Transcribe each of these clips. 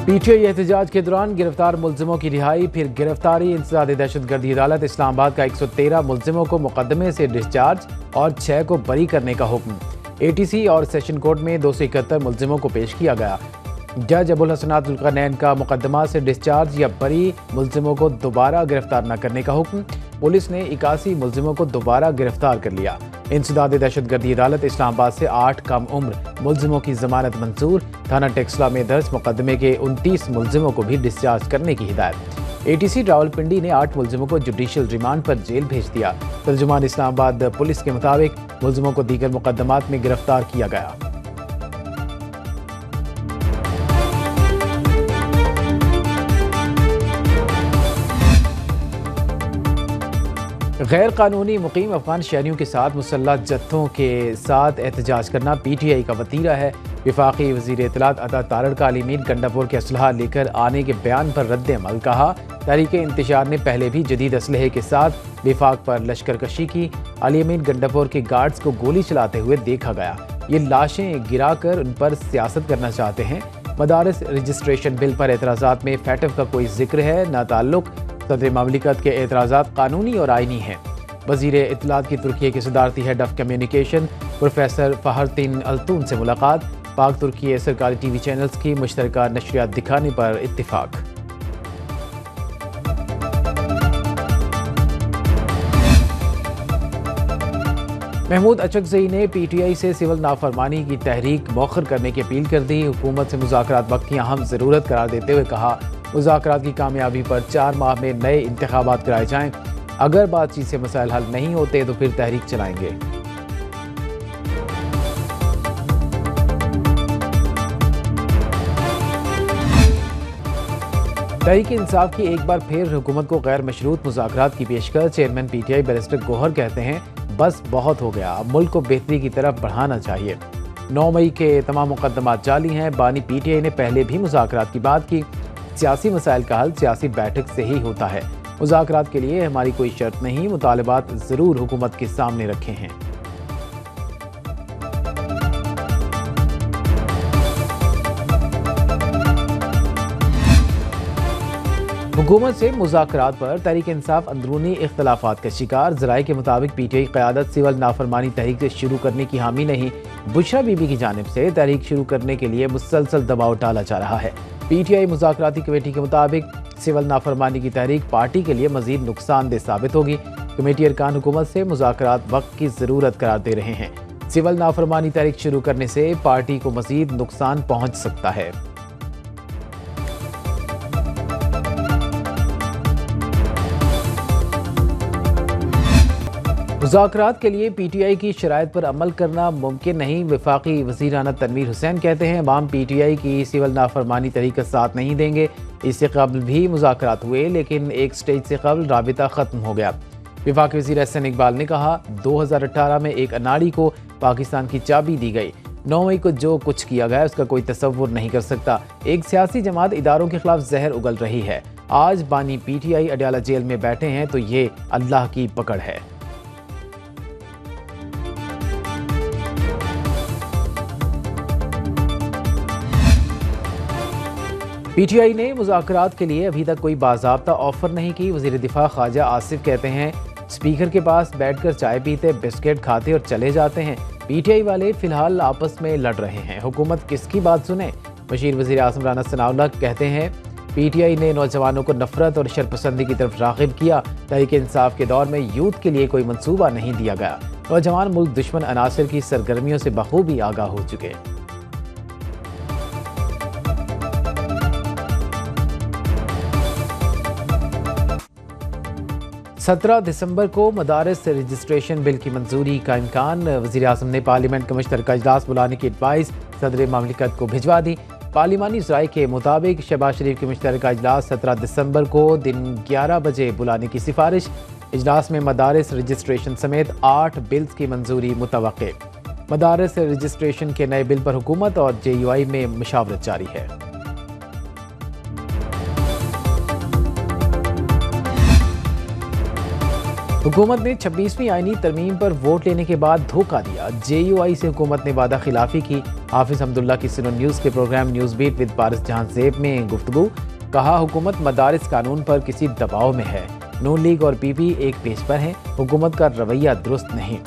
PTI एहतजाज के दौरान गिरफ्तार मुलजिमों की रिहाई, फिर गिरफ्तारी। इंसदाद दहशतगर्दी अदालत इस्लामाबाद का 113 मुलजिमों को मुकदमे से डिस्चार्ज और 6 को बरी करने का हुक्म। एटीसी और सेशन कोर्ट में 271 मुलजिमों को पेश किया गया। जज अबुल हसनात जुल्करनैन का मुकदमा से डिस्चार्ज या बरी मुलजिमों को दोबारा गिरफ्तार न करने का हुक्म। पुलिस ने 81 मुलजिमों को दोबारा गिरफ्तार कर लिया। इंसदाद दहशतगर्दी अदालत इस्लामाबाद से 8 कम उम्र मुलजिमों की जमानत मंजूर। थाना टेक्सला में दर्ज मुकदमे के 29 मुलजिमों को भी डिस्चार्ज करने की हिदायत। एटीसी रावलपिंडी ने 8 मुलजिमों को जुडिशियल रिमांड पर जेल भेज दिया। तर्जुमान इस्लामाबाद पुलिस के मुताबिक मुलजिमों को दीगर मुकदमात में गिरफ्तार किया गया। गैर कानूनी मुकीम अफगान शहरियों के साथ मुसल्लह जत्थों के साथ एहतजाज करना पीटीआई का वतीरा है। वफाकी वज़ीर इत्तलात अता तारड़ का अलीमीन गंडापुर के असलहा लेकर आने के बयान पर रद्द अमल। कहा, तहरीक इंतशार ने पहले भी जदीद असलहे के साथ विफाक पर लश्कर कशी की। अलीमीन गंडापुर के गार्ड्स को गोली चलाते हुए देखा गया। ये लाशें गिराकर उन पर सियासत करना चाहते हैं। मदारस रजिस्ट्रेशन बिल पर एतराज़ात में फैटफ का कोई जिक्र है न ताल्लुक। सदर ममलिकत के एतराज़ात कानूनी और आइनी हैं। वज़ीर इत्तलात की तुर्की के सदारती हेड ऑफ कम्युनिकेशन प्रोफेसर फ़हरतीन अल्तून से मुलाकात। पाक तुर्की सरकारी टीवी चैनल्स की मुश्तरका नशरियात दिखाने पर इत्तिफाक। महमूद अचकज़ई ने पीटीआई से सिविल नाफरमानी की तहरीक मौखर करने की अपील कर दी। हुकूमत से मुज़ाकरात वक्त की अहम ज़रूरत करार देते हुए कहा, मुज़ाकरात की कामयाबी पर 4 माह में नए इंतखाबात कराए जाएं। अगर बातचीत से मसाइल हल नहीं होते तो फिर तहरीक चलाएंगे। तहरीक इंसाफ की एक बार फिर हुकूमत को गैर मशरूत मुज़ाकरात की पेशकश। चेयरमैन पीटीआई बैरिस्टर गोहर कहते हैं, बस बहुत हो गया, अब मुल्क को बेहतरी की तरफ बढ़ाना चाहिए। 9 मई के तमाम मुकदमात जाली हैं। बानी पीटीआई ने पहले भी मुज़ाकरात की बात की। सियासी मसाइल का हल सियासी बैठक से ही होता है। मुज़ाकरात के लिए हमारी कोई शर्त नहीं, मुतालबात ज़रूर हुकूमत के सामने रखे हैं। हुकूमत से मुज़ाकरात पर तहरीक इंसाफ अंदरूनी इख्तलाफात का शिकार। ज़राए के मुताबिक पीटीआई क़यादत सिविल नाफरमानी तहरीक से शुरू करने की हामी नहीं। बुशरा बीबी की जानिब से तहरीक शुरू करने के लिए मुसलसल दबाव डाला जा रहा है। पीटीआई मुज़ाकराती कमेटी के मुताबिक सिविल नाफरमानी की तहरीक पार्टी के लिए मजीद नुकसानदेह साबित होगी। कमेटी अरकान हुकूमत से मुज़ाकरात वक्त की ज़रूरत करार दे रहे हैं। सिविल नाफरमानी तहरीक शुरू करने से पार्टी को मजीद नुकसान पहुँच सकता है। मुज़ाकरात के लिए पीटीआई की शराइत पर अमल करना मुमकिन नहीं। वफाकी वज़ीर आना तनवीर हुसैन कहते हैं, अवाम पीटीआई की सिविल नाफरमानी तहरीक का साथ नहीं देंगे। इससे कबल भी मुज़ाकरात हुए, लेकिन एक स्टेज से कबल राबिता ख़त्म हो गया। वफाकी वज़ीर एहसन इकबाल ने कहा, 2018 में एक अनाड़ी को पाकिस्तान की चाबी दी गई। 9 मई को जो कुछ किया गया उसका कोई तसव्वुर नहीं कर सकता। एक सियासी जमात इदारों के खिलाफ जहर उगल रही है। आज बानी पीटीआई अडयाला जेल में बैठे हैं तो ये अल्लाह की पकड़ है। पीटीआई ने मुज़ाकरात के लिए अभी तक कोई बाज़ाब्ता ऑफर नहीं की। वज़ीर दिफा ख्वाजा आसिफ कहते हैं, स्पीकर के पास बैठकर चाय पीते, बिस्किट खाते और चले जाते हैं। पीटीआई वाले फिलहाल आपस में लड़ रहे हैं, हुकूमत किसकी बात सुने। बशीर वज़ीर आज़म राना सनाउल्लाह कहते हैं, पीटीआई ने नौजवानों को नफरत और शरपसंदी की तरफ राग़िब किया। तहरीक इंसाफ के दौर में यूथ के लिए कोई मंसूबा नहीं दिया गया। नौजवान मुल्क दुश्मन अनासर की सरगर्मियों से बखूबी आगाह हो चुके। 17 दिसंबर को मदारस रजिस्ट्रेशन बिल की मंजूरी का इम्कान। वज़ीर आज़म ने पार्लियामेंट का मुश्तरका इजलास बुलाने की एडवाइस सदर ममलिकत को भिजवा दी। पार्लिमानी ज़राए के मुताबिक शहबाज शरीफ के मुश्तरका इजलास 17 दिसंबर को दिन 11 बजे बुलाने की सिफारिश। इजलास में मदारस रजिस्ट्रेशन समेत 8 बिल्स की मंजूरी मुतवक्के। मदारस रजिस्ट्रेशन के नए बिल पर हुकूमत और JUI में मुशावरत जारी है। हुकूमत ने 26वीं आईनी तरमीम पर वोट लेने के बाद धोखा दिया। JUI से हुकूमत ने वादा खिलाफी की। हाफिज हमदुल्ला की सुनो न्यूज़ के program news beat with Paras Jahanzeb में गुफ्तगू। कहा, हुकूमत मदारिस कानून पर किसी दबाव में है। नून लीग और PP एक पेज पर हैं। हुकूमत का रवैया दुरुस्त नहीं।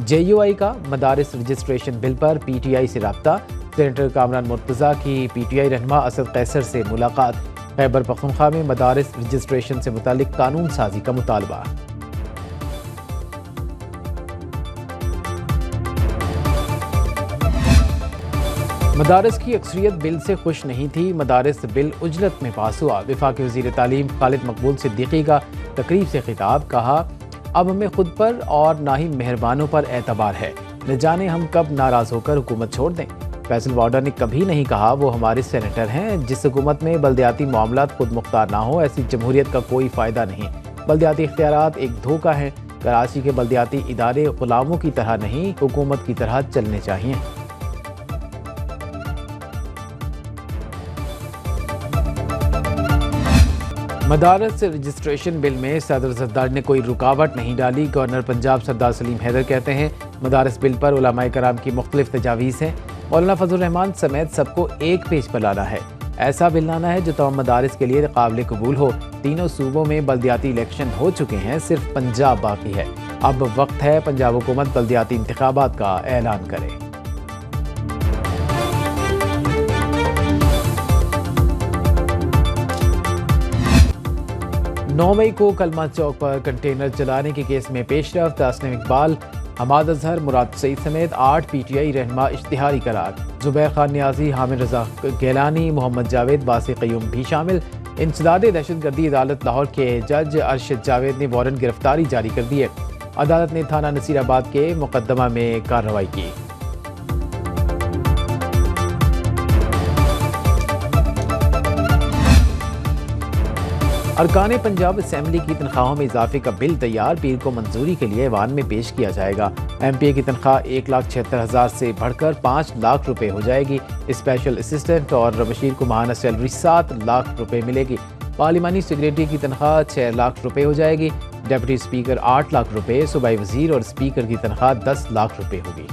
JUI का मदारिस रजिस्ट्रेशन बिल पर PTI से रब्ता। सेनेटर कामरान मुर्तज़ा की PTI रहनुमा असद कैसर से मुलाकात। खैबर पख्तूनख्वा में मदारिस रजिस्ट्रेशन से मुतालिक कानून साजी का मुतालबा। मदारिस की अक्सरियत बिल से खुश नहीं थी। मदारिस बिल उजलत में पास हुआ। वफाकी वज़ीर तालीम खालिद मकबूल सिद्दीकी का तकरीब से खिताब। कहा, अब हमें खुद पर और ना ही मेहरबानों पर एतबार है। न जाने हम कब नाराज़ होकर हुकूमत छोड़ दें। फैसल वार्डर ने कभी नहीं कहा वो हमारे सेनेटर हैं। जिस हुकूमत में बल्दियाती मामलात खुद मुख्तार ना हो, ऐसी जमहूरियत का कोई फ़ायदा नहीं। बल्दियाती इख्तियारात एक धोखा है। कराची के बल्दियाती इदारे गुलामों की तरह नहीं, हुकूमत की तरह चलने चाहिए। मदारस रजिस्ट्रेशन बिल में सदर ज़रदारी ने कोई रुकावट नहीं डाली। गवर्नर पंजाब सरदार सलीम हैदर कहते हैं, मदारस बिल पर उलमाए कराम की मुख्तलिफ तजावीज़ हैं। मौलाना फजल रहमान समेत सबको एक पेज पर लाना है। ऐसा बिल लाना है जो तमाम मदारिस के लिए काबिल कबूल हो। तीनों सूबों में बल्दियाती इलेक्शन हो चुके हैं, सिर्फ पंजाब बाकी है। अब वक्त है पंजाब हुकूमत बल्दियाती इंतखाबात का ऐलान करे। 9 मई को कलमा चौक पर कंटेनर चलाने के केस में पेशरफ्त। तस्नीम इकबाल, हमाद अजहर, मुराद सईद समेत 8 PTI रहनुमा इश्तिहारी करार। जुबैर खान नियाजी, हामिद रजा गैलानी, मोहम्मद जावेद, बासी क़य्यूम भी शामिल। इंसदाद दहशतगर्दी अदालत लाहौर के जज अरशद जावेद ने वारंट गिरफ्तारी जारी कर दी है। अदालत ने थाना नसीराबाद के मुकदमा में कार्रवाई की। अरकान पंजाब असेंबली की तनख्वाहों में इजाफे का बिल तैयार। पीर को मंजूरी के लिए ऐवान में पेश किया जाएगा। MPA की तनख्वाह 1,76,000 से बढ़कर 5 लाख रुपए हो जाएगी। स्पेशल असिस्टेंट और बशीर को माहाना सैलरी 7 लाख रुपए मिलेगी। पार्लिमानी सेक्रेटरी की तनख्वाह 6 लाख रुपए हो जाएगी। डिप्टी स्पीकर 8 लाख रुपए, सूबाई वजीर और स्पीकर की तनख्वाह 10 लाख रुपए होगी।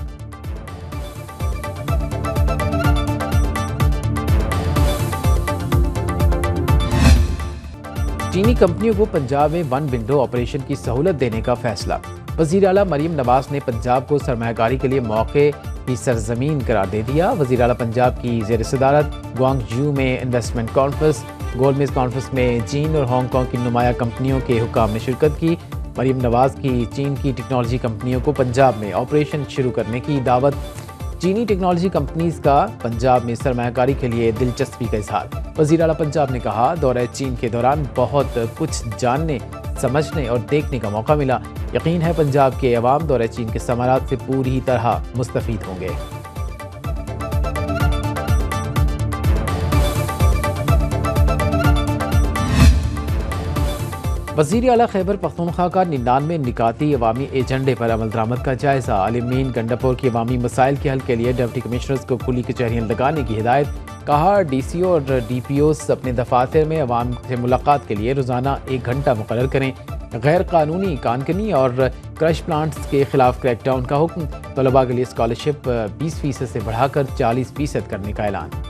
चीनी कंपनियों को पंजाब में वन विंडो ऑपरेशन की सहूलत देने का फैसला। वज़ीर आला मरीम नवाज ने पंजाब को सरमायाकारी के लिए मौके की सरजमीन करार दे दिया। वज़ीर आला पंजाब की ज़ेर सदारत ग्वांगझू में इन्वेस्टमेंट कॉन्फ्रेंस। गोलमेज कॉन्फ्रेंस में चीन और हांगकॉन्ग की नुमाया कंपनियों के हुक्काम ने शिरकत की। मरीम नवाज की चीन की टेक्नोलॉजी कंपनियों को पंजाब में ऑपरेशन शुरू करने की दावत। चीनी टेक्नोलॉजी कंपनीज का पंजाब में सरमायाकारी के लिए दिलचस्पी का इजहार। वज़ीर आला पंजाब ने कहा, दौरे चीन के दौरान बहुत कुछ जानने, समझने और देखने का मौका मिला। यकीन है पंजाब के अवाम दौरे चीन के समारात से पूरी तरह मुस्तफीद होंगे। वज़ीर आला खैबर पख्तूनख्वा का 99 निकाती अवामी एजेंडे पर अमल दरामद का जायजा। आलिमीन गंडापुर के अवामी मसाइल के हल के लिए डिप्टी कमिश्नर्स को खुली कचहरियाँ लगाने की हिदायत। कहा, DCO और DPOs अपने दफातर में अवाम से मुलाकात के लिए रोज़ाना 1 घंटा मुकर्रर करें। गैर कानूनी कानकनी और क्रश प्लांट्स के खिलाफ क्रैकडाउन का हुक्म। तलबा के लिए स्कॉलरशिप 20% से बढ़ाकर 40% करने का ऐलान।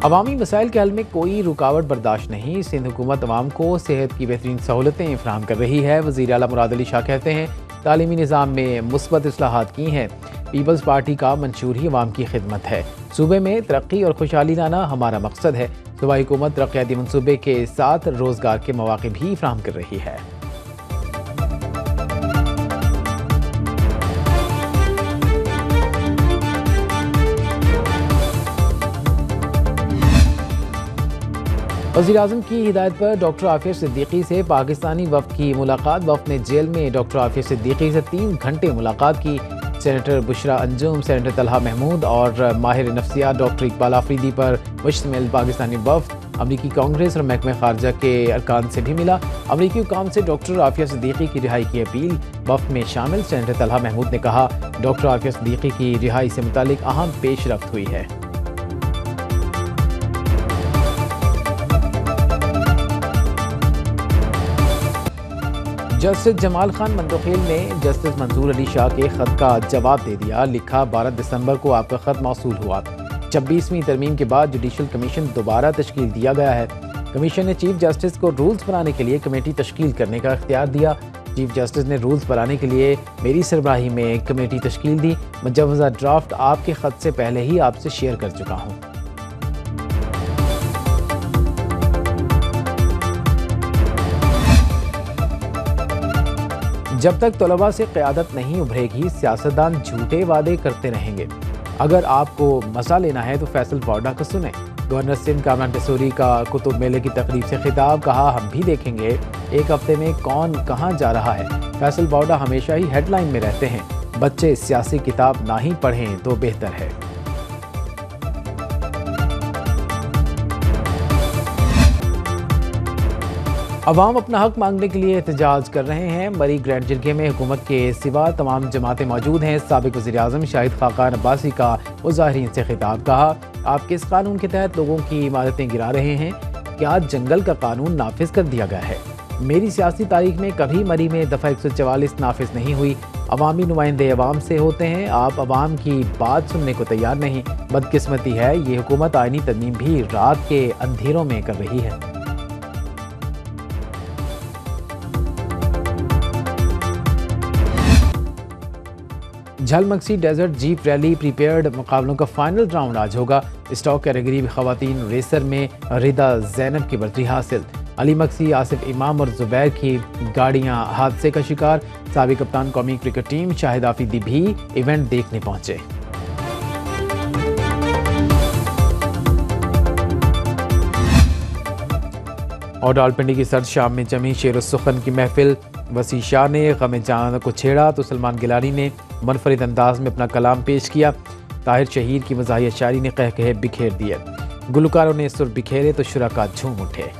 अवामी मसाइल के हल में कोई रुकावट बर्दाश्त नहीं। सिंध हुकूमत अवाम को सेहत की बेहतरीन सहूलतें फराहम कर रही है। वज़ीर आला मुराद अली शाह कहते हैं, तालीमी निज़ाम में मुस्बत इस्लाहात की हैं। पीपल्स पार्टी का मंशूर ही अवाम की खिदमत है। सूबे में तरक्की और खुशहाली लाना हमारा मकसद है। सूबाई हुकूमत तरक्याती मनसूबे के साथ रोज़गार के मौक़े भी फराहम कर रही है। वज़ीर-ए-आज़म की हिदायत पर डॉक्टर आफिया सिद्दीकी से पाकिस्तानी वफ़द की मुलाकात। वफ़द ने जेल में डॉक्टर आफिया सिद्दीकी से 3 घंटे मुलाकात की। सेनेटर बुशरा अंजुम, सेनेटर तलहा महमूद और माहिर नफ्सियात डॉक्टर इकबाल आफरीदी पर मुश्तमिल पाकिस्तानी वफ़द अमरीकी कांग्रेस और महकमे खारजा के अरकान से भी मिला। अमरीकी हुकाम से डॉक्टर आफिया सिद्दीकी की रिहाई की अपील। वफ़द में शामिल सेनेटर तलहा महमूद ने कहा, डॉक्टर आफिया सिद्दीकी की रिहाई से मुतालिक अहम पेशरफ्त हुई है। जस्टिस जमाल खान मंदोखेल ने जस्टिस मंसूर अली शाह के खत का जवाब दे दिया। लिखा, 12 दिसंबर को आपका खत मौसूल हुआ। 26वीं तरमीम के बाद जुडिशल कमीशन दोबारा तश्कील दिया गया है। कमीशन ने चीफ जस्टिस को रूल्स बनाने के लिए कमेटी तश्कील करने का इख्तियार दिया। चीफ जस्टिस ने रूल्स बनाने के लिए मेरी सरबराही में कमेटी तश्कील दी। मुजव्वज़ा ड्राफ्ट आपके खत से पहले ही आपसे शेयर कर चुका हूँ। जब तक तलबा से क़यादत नहीं उभरेगी, सियासतदान झूठे वादे करते रहेंगे। अगर आपको मज़ा लेना है तो फैसल पौडा को सुने। गवर्नर सिंध कामरान टेसूरी का कुतुब मेले की तकरीब से खिताब। कहा, हम भी देखेंगे एक हफ्ते में कौन कहाँ जा रहा है। फैसल पौडा हमेशा ही हेडलाइन में रहते हैं। बच्चे सियासी किताब ना ही पढ़ें तो बेहतर है। अवाम अपना हक मांगने के लिए एहतजाज कर रहे हैं। मरी ग्रैंड जिरगे में हुकूमत के सिवा तमाम जमातें मौजूद हैं। साबिक वज़ीर-ए-आज़म शाहिद खाकान अब्बासी का मुज़ाहिरीन से खिताब। कहा, आप किस कानून के तहत लोगों की इमारतें गिरा रहे हैं? क्या जंगल का कानून नाफिज कर दिया गया है? मेरी सियासी तारीख में कभी मरी में दफ़ा 144 नाफिज नहीं हुई। अवामी नुमाइंदे अवाम से होते हैं, आप अवाम की बात सुनने को तैयार नहीं। बदकिस्मती है, ये हुकूमत आईनी तरमीम भी रात के अंधेरों में कर रही है। झलमक्सी डेजर्ट जीप रैली प्रीपेयर्ड मुकाबलों का फाइनल राउंड आज होगा। स्टॉक कैटेगरी में खवातीन रेसर में रिदा जैनब की बर्तरी हासिल। अली मक्सी, आसिफ इमाम और जुबैर की गाड़ियां हादसे का शिकार। साबिक कप्तान कौमी क्रिकेट टीम शाहिद आफरीदी भी इवेंट देखने पहुंचे। और रावलपिंडी की सर्द शाम में जमी शेर सुखन की महफिल। वसी शाह ने गम जान को छेड़ा तो सलमान गिलानी ने मुनफरिद अंदाज में अपना कलाम पेश किया। ताहिर शहीर की मज़ाहिया शायरी ने कह बिखेर दिए। गुलकारों ने सुर बिखेरे तो शुरका झूम उठे।